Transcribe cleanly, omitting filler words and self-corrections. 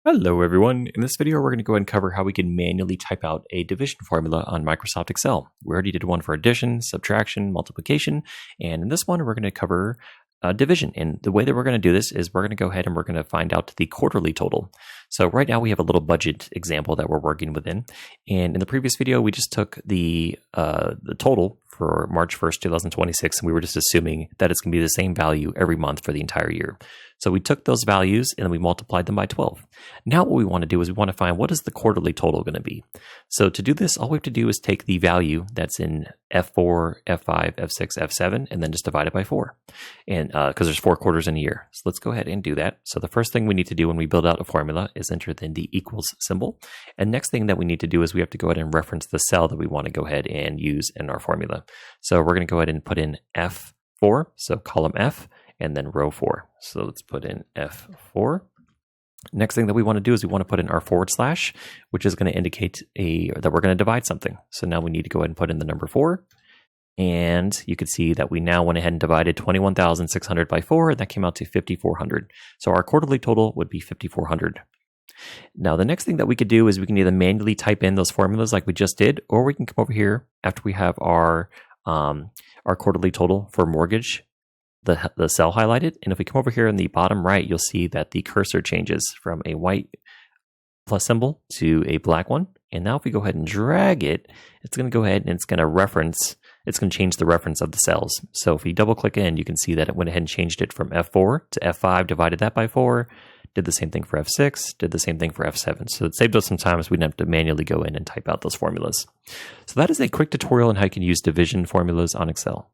Hello everyone. In this video, we're going to go ahead and cover how we can manually type out a division formula on Microsoft Excel. We already did one for addition, subtraction, multiplication, and in this one, we're going to cover division. And the way that we're going to do this is we're going to go ahead and we're going to find out the quarterly total. So right now we have a little budget example that we're working within. And in the previous video, we just took the total for March 1st, 2026, and we were just assuming that it's going to be the same value every month for the entire year. So we took those values and then we multiplied them by 12. Now what we want to do is we want to find what is the quarterly total going to be. So to do this, all we have to do is take the value that's in F4, F5, F6, F7, and then just divide it by 4. And because there's 4 quarters in a year. So let's go ahead and do that. So the first thing we need to do when we build out a formula is enter in the equals symbol. And next thing that we need to do is we have to go ahead and reference the cell that we want to go ahead and use in our formula. So we're going to go ahead and put in F4, so column F, and then row 4. So let's put in F4. Next thing that we want to do is we want to put in our /, which is going to indicate that we're going to divide something. So now we need to go ahead and put in the number 4. And you can see that we now went ahead and divided 21,600 by 4, and that came out to 5,400. So our quarterly total would be 5,400. Now, the next thing that we could do is we can either manually type in those formulas like we just did, or we can come over here after we have our quarterly total for mortgage, the cell highlighted. And if we come over here in the bottom right, you'll see that the cursor changes from a white plus symbol to a black one. And now if we go ahead and drag it, it's going to go ahead and it's going to change the reference of the cells. So if we double click in, you can see that it went ahead and changed it from F4 to F5, divided that by 4, did the same thing for F6, did the same thing for F7. So it saved us some time as we didn't have to manually go in and type out those formulas. So that is a quick tutorial on how you can use division formulas on Excel.